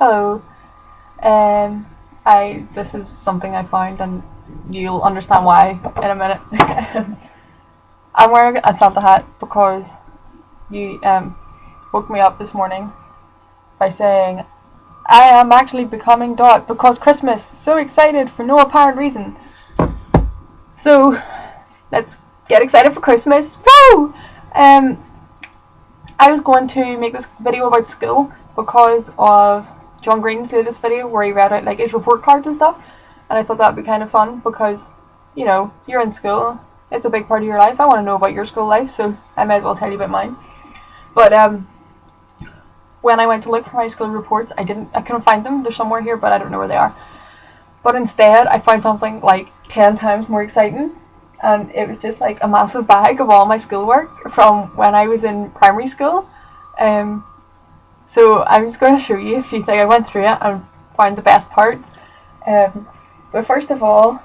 Hello. This is something I found, and you'll understand why in a minute. I'm wearing a Santa hat because you woke me up this morning by saying I am actually becoming Dot because Christmas. So excited for no apparent reason. So let's get excited for Christmas. Woo! I was going to make this video about school because of John Green's latest video where he read out like his report cards and stuff, and I thought that'd be kind of fun because you're in school, it's a big part of your life. I want to know about your school life, so I may as well tell you about mine. But when I went to look for my school reports, I couldn't find them. They're somewhere here, but I don't know where they are. But instead, I found something like 10 times more exciting, and it was just like a massive bag of all my schoolwork from when I was in primary school. So I'm just going to show you a few things. I went through it and found the best parts. But first of all,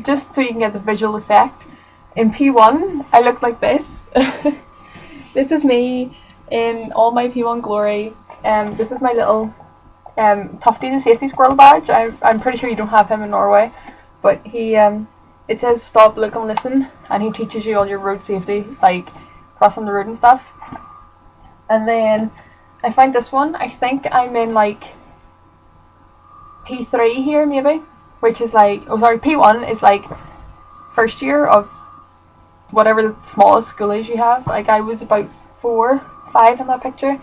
just so you can get the visual effect, in P1 I looked like this. This is me in all my P1 glory. This is my little Tufty the safety squirrel badge. I'm pretty sure you don't have him in Norway, but he it says stop, look and listen, and he teaches you all your road safety, like crossing the road and stuff. And then I find this one. I think I'm in like P3 here maybe, which is like, P1 is like first year of whatever the smallest school is you have. Like I was about 4, 5 in that picture.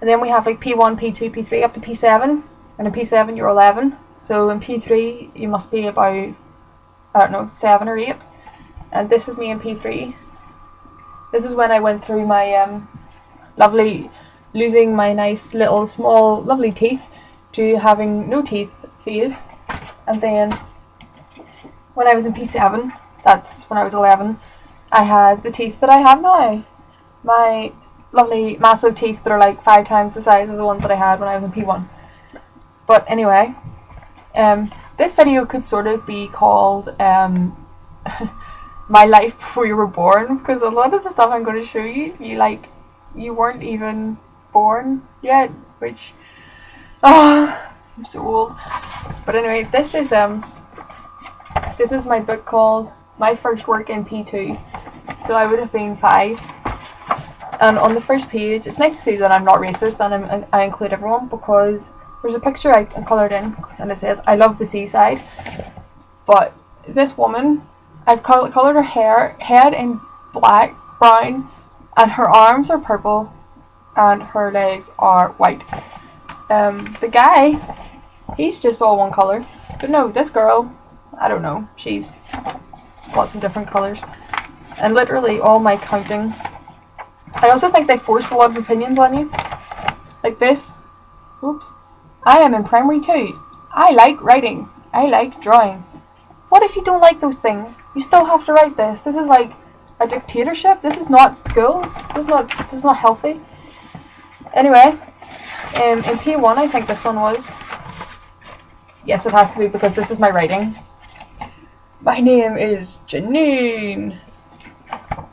And then we have like P1, P2, P3 up to P7. And in P7 you're 11. So in P3 you must be about, I don't know, 7 or 8. And this is me in P3. This is when I went through my losing my nice little small lovely teeth to having no teeth phase. And then when I was in P7, that's when I was 11, I had the teeth that I have now. My lovely massive teeth that are like 5 times the size of the ones that I had when I was in P1. But anyway, this video could sort of be called my life before you were born, because a lot of the stuff I'm going to show you, you weren't even born yet, which I'm so old. But anyway, this is my book called My First Work in P2. So I would have been 5. And on the first page, it's nice to see that I'm not racist and I include everyone, because there's a picture I coloured in and it says I love the seaside. But this woman, I've coloured her head in black, brown, and her arms are purple and her legs are white. The guy, he's just all one colour. But no, this girl, I don't know, she's lots of different colours. And literally all my counting. I also think they force a lot of opinions on you. Like this. Oops. I am in primary 2. I like writing. I like drawing. What if you don't like those things? You still have to write this. This is like a dictatorship. This is not school. This is not healthy. Anyway, in P1 I think this one was. Yes, it has to be because this is my writing. My name is Janine.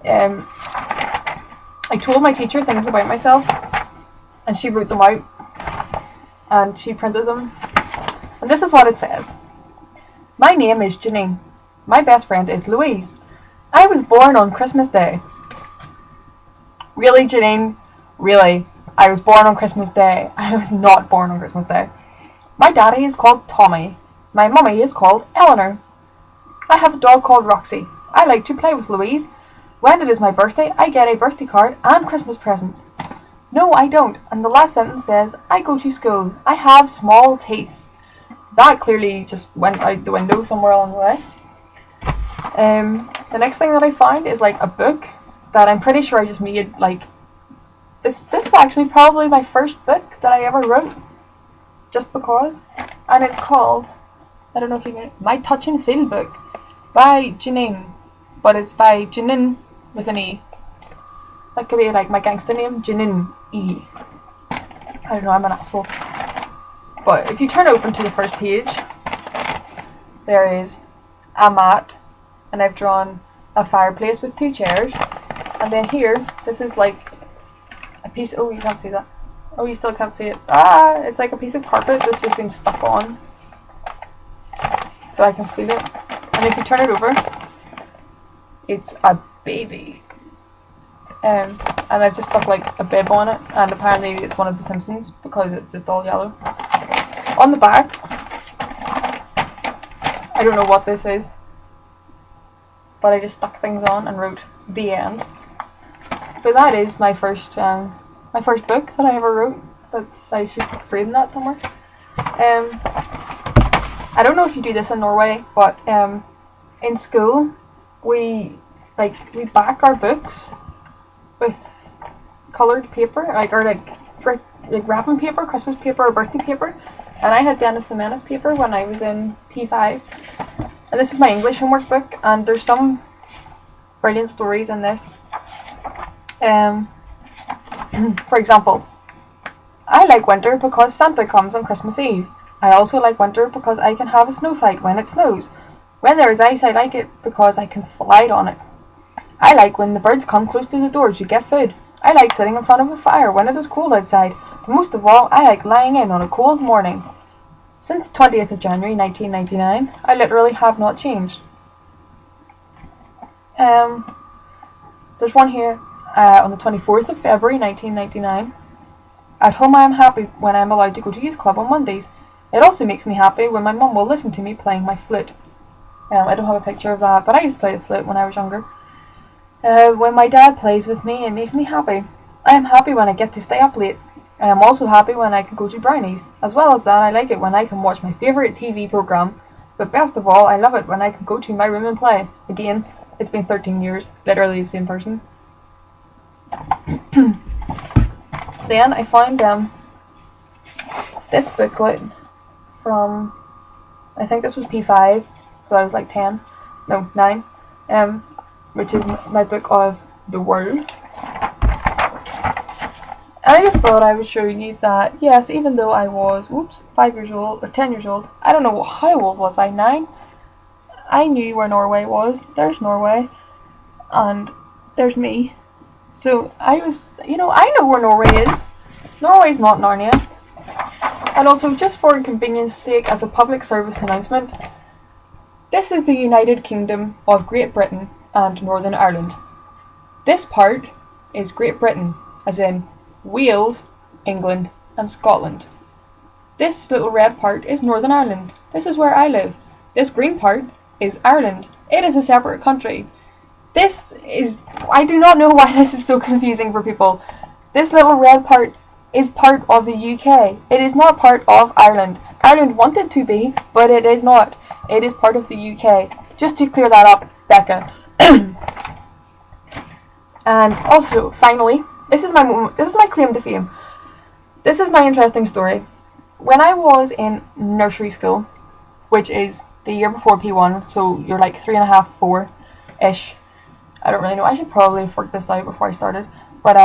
I told my teacher things about myself and she wrote them out and she printed them. And this is what it says. My name is Janine. My best friend is Louise. I was born on Christmas Day. Really, Janine? Really? I was born on Christmas Day. I was not born on Christmas Day. My daddy is called Tommy. My mummy is called Eleanor. I have a dog called Roxy. I like to play with Louise. When it is my birthday, I get a birthday card and Christmas presents. No, I don't. And the last sentence says, I go to school. I have small teeth. That clearly just went out the window somewhere along the way. The next thing that I found is like a book that I'm pretty sure I just made, like, this is actually probably my first book that I ever wrote. Just because. And it's called, I don't know if you can, My Touch and Feel Book by Janine. But it's by Janine with an E. That could be like my gangster name, Janine E. I don't know, I'm an asshole. But if you turn open to the first page, there is a mat, and I've drawn a fireplace with 2 chairs. And then here, this is like a piece, oh you can't see that, Oh, you still can't see it. Ah, it's like a piece of carpet that's just been stuck on. So I can feel it. And if you turn it over, it's a baby. And I've just stuck like a bib on it, and apparently it's one of the Simpsons because it's just all yellow. On the back, I don't know what this is, but I just stuck things on and wrote "The End." So that is my first book that I ever wrote. I should frame that somewhere. I don't know if you do this in Norway, but in school we back our books with coloured paper, wrapping paper, Christmas paper, or birthday paper. And I had Dennis the Menace paper when I was in P5. And this is my English homework book, and there's some brilliant stories in this. For example, I like winter because Santa comes on Christmas Eve. I also like winter because I can have a snow fight when it snows. When there is ice, I like it because I can slide on it. I like when the birds come close to the door to get food. I like sitting in front of a fire when it is cold outside. But most of all, I like lying in on a cold morning. Since 20th of January 1999, I literally have not changed. There's one here on the 24th of February 1999. At home I am happy when I am allowed to go to youth club on Mondays. It also makes me happy when my mum will listen to me playing my flute. I don't have a picture of that, but I used to play the flute when I was younger. When my dad plays with me, it makes me happy. I am happy when I get to stay up late. I am also happy when I can go to brownies. As well as that, I like it when I can watch my favourite TV programme. But best of all, I love it when I can go to my room and play. Again, it's been 13 years, literally the same person. Then I found this booklet from, I think this was P5, so I was like 9, which is my book of the world. And I just thought I would show you that, yes, even though I was, 5 years old, or 10 years old, I don't know, how old was I, 9? I knew where Norway was. There's Norway, and there's me. So I was, I know where Norway is. Norway's not Narnia. And also, just for convenience sake, as a public service announcement, this is the United Kingdom of Great Britain and Northern Ireland. This part is Great Britain, as in Wales, England, and Scotland. This little red part is Northern Ireland. This is where I live. This green part is Ireland. It is a separate country. I do not know why this is so confusing for people. This little red part is part of the UK. It is not part of Ireland. Ireland wanted to be, but it is not. It is part of the UK. Just to clear that up, Becca. And also, finally, this is my claim to fame. This is my interesting story. When I was in nursery school, which is the year before P1, so you're like 3.5, 4-ish. I don't really know. I should probably have worked this out before I started. But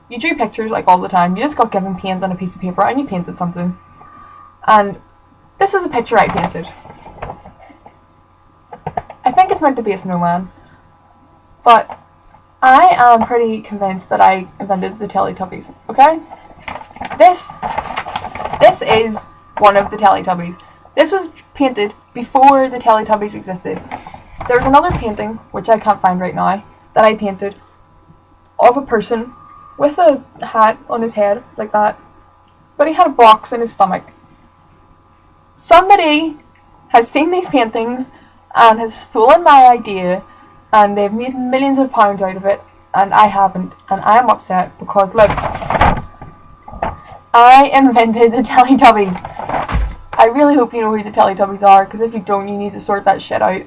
you drew pictures like all the time. You just got given paint on a piece of paper and you painted something. And this is a picture I painted. I think it's meant to be a snowman. But I am pretty convinced that I invented the Teletubbies, okay? This is one of the Teletubbies. This was painted before the Teletubbies existed. There's another painting, which I can't find right now, that I painted of a person with a hat on his head, like that. But he had a box in his stomach. Somebody has seen these paintings and has stolen my idea, and they've made millions of pounds out of it, and I haven't, and I am upset because, look, I invented the Teletubbies. I really hope you know who the Teletubbies are, because if you don't, you need to sort that shit out.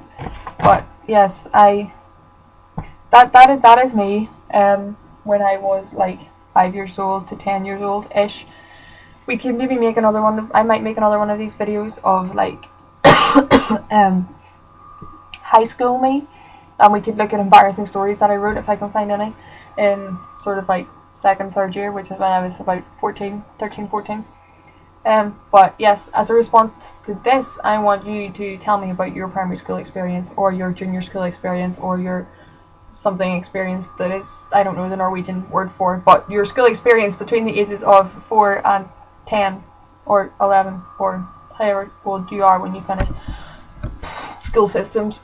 But yes, that is me. When I was like 5 years old to 10 years old ish. We could maybe make another one. I might make another one of these videos of like high school me, and we could look at embarrassing stories that I wrote if I can find any in sort of like 2nd, 3rd year, which is when I was about 13, 14. But yes, as a response to this, I want you to tell me about your primary school experience, or your junior school experience, or your something experience that is, I don't know the Norwegian word for it, but your school experience between the ages of 4 and 10 or 11 or however old you are when you finish. School systems